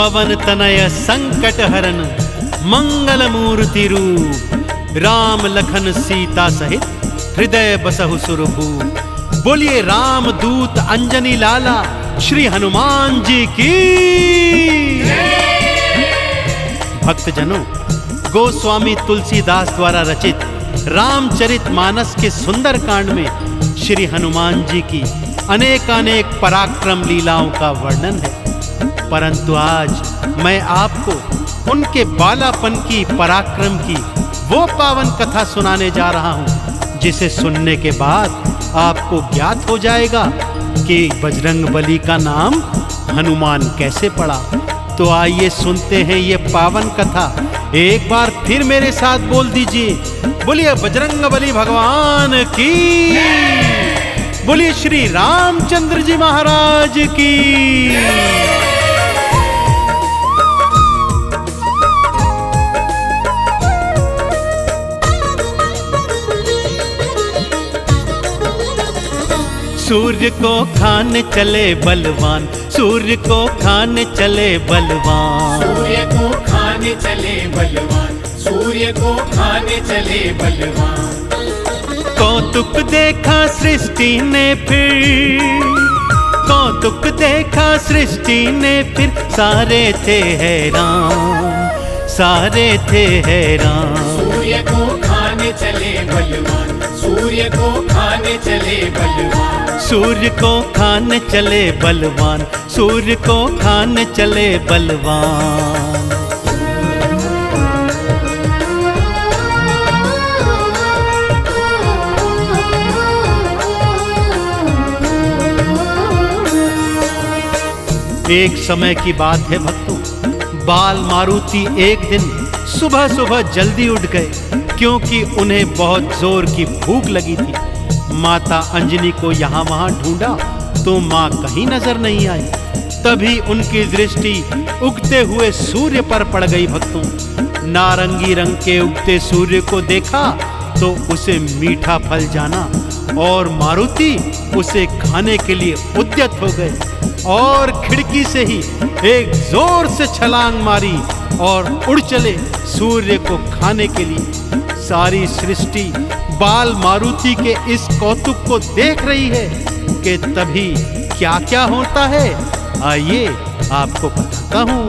पवन तनय संकट हरन मंगल मूर्ति रूप, राम लखन सीता सहित हृदय बसहु सुरभूप। बोलिए राम दूत अंजनी लाला श्री हनुमान जी की। भक्तजनों, गोस्वामी तुलसीदास द्वारा रचित रामचरितमानस के सुंदर कांड में श्री हनुमान जी की अनेकानेक पराक्रम लीलाओं का वर्णन है, परंतु आज मैं आपको उनके बालापन की, पराक्रम की वो पावन कथा सुनाने जा रहा हूं, जिसे सुनने के बाद आपको ज्ञात हो जाएगा कि बजरंगबली का नाम हनुमान कैसे पड़ा। तो आइए सुनते हैं ये पावन कथा। एक बार फिर मेरे साथ बोल दीजिए, बोलिए बजरंगबली भगवान की, बोलिए श्री रामचंद्र जी महाराज की। सूर्य को खाने चले बलवान, सूर्य को खाने चले बलवान, सूर्य को खाने चले बलवान, सूर्य को खाने चले बलवान। कौतुक देखा सृष्टि ने फिर, कौतुक देखा सृष्टि ने फिर, सारे थे हैरान, सारे थे हैरान। सूर्य को खाने चले बलवान, सूर्य को खाने चले बलवान, सूर्य को खाने चले बलवान, सूर्य को खाने चले बलवान। एक समय की बात है भक्तों, बाल मारुति एक दिन सुबह सुबह जल्दी उठ गए, क्योंकि उन्हें बहुत जोर की भूख लगी थी। माता अंजनी को यहाँ वहाँ ढूंढा तो माँ कहीं नजर नहीं आई। तभी उनकी दृष्टि उगते हुए सूर्य पर पड़ गई। भक्तों, नारंगी रंग के उगते सूर्य को देखा तो उसे मीठा फल जाना और मारुति उसे खाने के लिए उद्यत हो गए और खिड़की से ही एक जोर से छलांग मारी और उड़ चले सूर्य को खाने के लिए। सारी सृष्टि बाल मारुति के इस कौतुक को देख रही है कि तभी क्या क्या होता है, आइए आपको बताता हूं।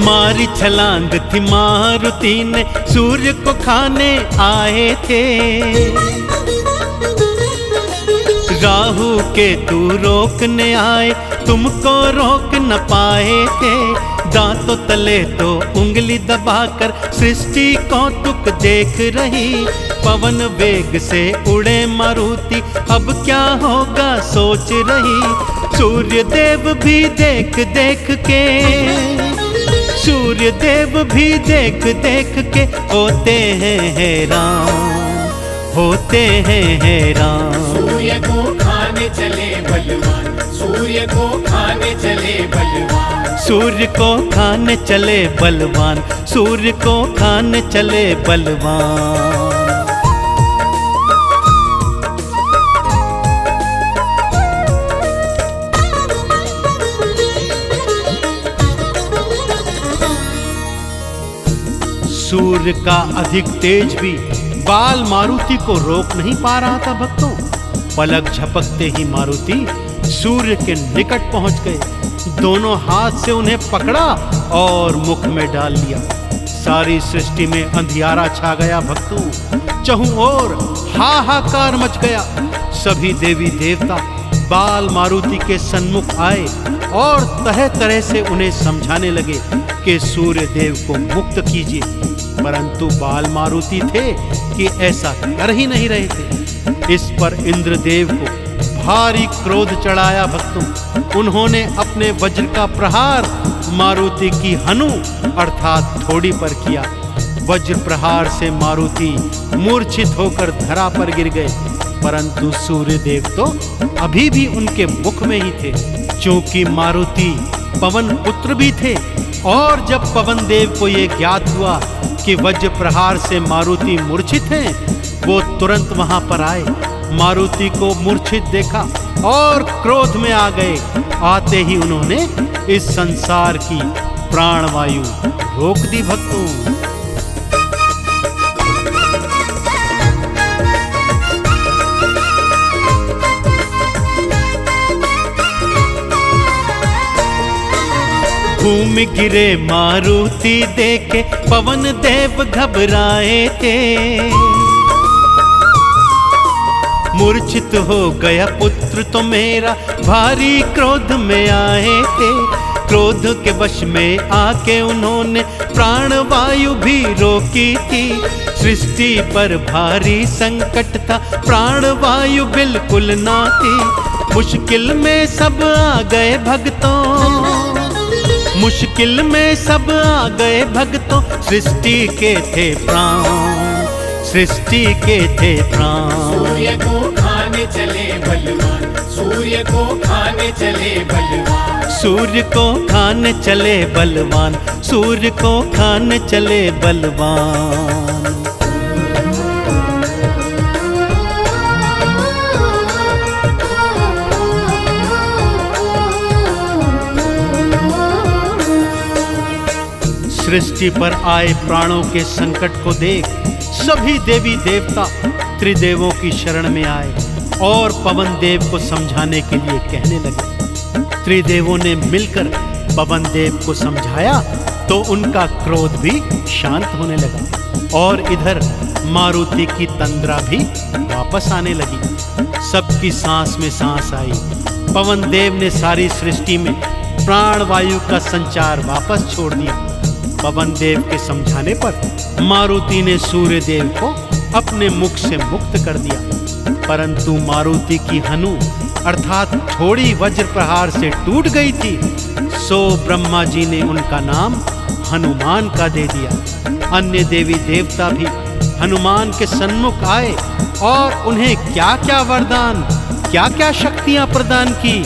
मारी छलांग थी मारुति ने, सूर्य को खाने आए थे। राहु के तू रोकने आए, तुमको रोक न पाए थे। दांतों तले तो उंगली दबाकर सृष्टि कौतुक देख रही। पवन वेग से उड़े मारुति, अब क्या होगा सोच रही। सूर्य देव भी देख देख के, सूर्य देव भी देख देख के होते हैं हैरान, होते हैं हैरान। सूर्य को खाने चले बलवान, सूर्य को खाने चले बलवान, सूर्य को खाने चले बलवान, सूर्य को खाने चले बलवान। सूर्य का अधिक तेज भी बाल मारुति को रोक नहीं पा रहा था। भक्तों, पलक झपकते ही मारुति सूर्य के निकट पहुंच गए। दोनों हाथ से उन्हें पकड़ा और मुख में डाल लिया। सारी सृष्टि में अंधियारा छा गया। भक्तों, चहुं ओर हाहाकार मच गया। सभी देवी देवता बाल मारुति के सन्मुख आए और तरह तरह से उन्हें समझाने लगे कि सूर्य देव को मुक्त कीजिए, परंतु बाल मारुति थे कि ऐसा कर ही नहीं रहे थे। इस पर इंद्रदेव को भारी क्रोध चढ़ाया। भक्तों, उन्होंने अपने वज्र का प्रहार मारुति की हनु अर्थात ठोड़ी पर किया। वज्र प्रहार से मारुति मूर्छित होकर धरा पर गिर गए, परंतु सूर्यदेव तो अभी भी उनके मुख में ही थे। चूंकि मारुति पवन पुत्र भी थे और जब पवन देव को ये ज्ञात हुआ कि वज्र प्रहार से मारुति मूर्छित हैं, वो तुरंत वहां पर आए, मारुति को मूर्छित देखा और क्रोध में आ गए। आते ही उन्होंने इस संसार की प्राणवायु रोक दी। भक्तों, भूमि गिरे मारुति देखे पवन देव घबराए थे। मूर्छित हो गया पुत्र तो मेरा, भारी क्रोध में आए थे। क्रोध के वश में आके उन्होंने प्राणवायु भी रोकी थी। सृष्टि पर भारी संकट था, प्राणवायु बिल्कुल ना थी। मुश्किल में सब आ गए भक्तों, मुश्किल में सब आ गए भक्तों। सृष्टि के थे प्राण, सृष्टि के थे प्राण। सूर्य को खाने चले बलवान, सूर्य को खाने चले बलवान, सूर्य को खाने चले बलवान, सूर्य को खाने चले बलवान। सृष्टि पर आए प्राणों के संकट को देख सभी देवी देवता त्रिदेवों की शरण में आए और पवन देव को समझाने के लिए कहने लगे। त्रिदेवों ने मिलकर पवन देव को समझाया तो उनका क्रोध भी शांत होने लगा और इधर मारुति की तंद्रा भी वापस आने लगी। सबकी सांस में सांस आई। पवन देव ने सारी सृष्टि में प्राणवायु का संचार वापस छोड़ दिया। पवन देव के समझाने पर मारुति ने सूर्य देव को अपने मुख से मुक्त कर दिया, परंतु मारुति की हनु अर्थात थोड़ी वज्र प्रहार से टूट गई थी। सो ब्रह्मा जी ने उनका नाम हनुमान का दे दिया। अन्य देवी देवता भी हनुमान के सन्मुख आए और उन्हें क्या क्या वरदान, क्या क्या शक्तियां प्रदान की,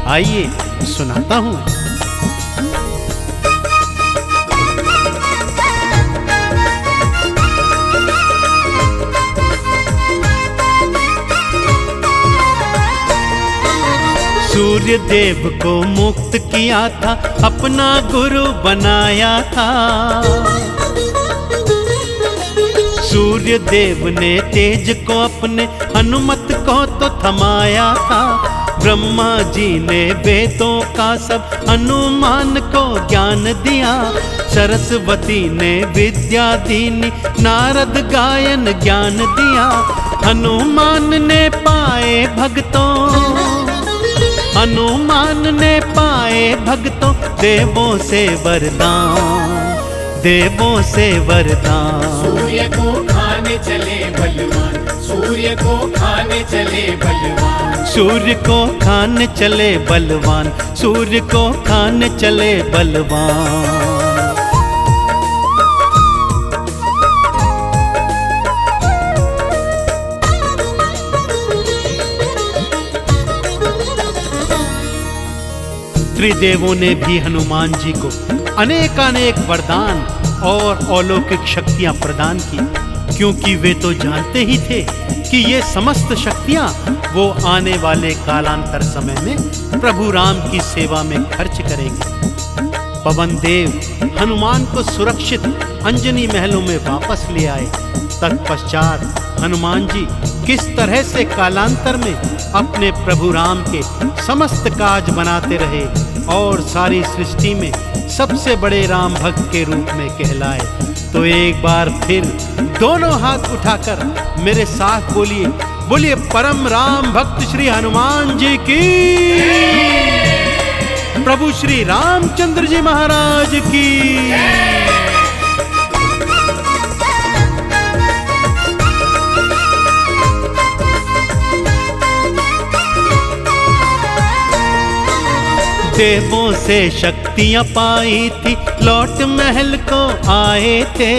आइए सुनाता हूं। सूर्य देव को मुक्त किया था, अपना गुरु बनाया था। सूर्य देव ने तेज को अपने हनुमत को तो थमाया था। ब्रह्मा जी ने वेदों का सब हनुमान को ज्ञान दिया। सरस्वती ने विद्या दीनी, नारद गायन ज्ञान दिया। हनुमान ने पाए भक्तों, हनुमान ने पाए भक्तों देवों से वरदान, देवों से वरदान। सूर्य को खाने चले बलवान, सूर्य को खाने चले बलवान, सूर्य को खाने चले बलवान, सूर्य को खाने चले बलवान। त्रिदेवों ने भी हनुमान जी को अनेकानेक वरदान और अलौकिक शक्तियां प्रदान की, क्योंकि वे तो जानते ही थे कि ये समस्त शक्तियां वो आने वाले कालांतर समय में प्रभु राम की सेवा में खर्च करेंगे। पवन देव हनुमान को सुरक्षित अंजनी महलों में वापस ले आए। तत्पश्चात हनुमान जी किस तरह से कालांतर में अपने प्रभु राम के समस्त काज बनाते रहे और सारी सृष्टि में सबसे बड़े राम भक्त के रूप में कहलाए, तो एक बार फिर दोनों हाथ उठाकर मेरे साथ बोलिए, बोलिए परम राम भक्त श्री हनुमान जी की, प्रभु श्री रामचंद्र जी महाराज की। देवों से शक्तियां पाई थी, लौट महल को आए थे।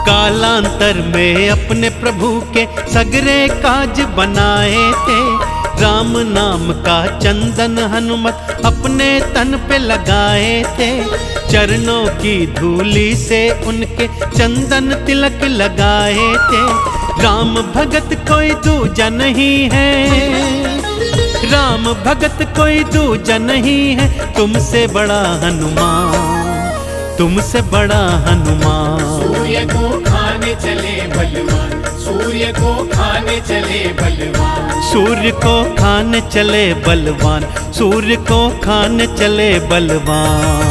कालांतर में अपने प्रभु के सगरे काज बनाए थे। राम नाम का चंदन हनुमत अपने तन पे लगाए थे। चरणों की धूली से उनके चंदन तिलक लगाए थे। राम भगत कोई दूजा नहीं है, राम भगत कोई दूजा नहीं है, तुमसे बड़ा हनुमान, तुमसे बड़ा हनुमान। सूर्य को खाने चले बलवान, सूर्य को खाने चले बलवान, सूर्य को खाने चले बलवान, सूर्य को खाने चले बलवान।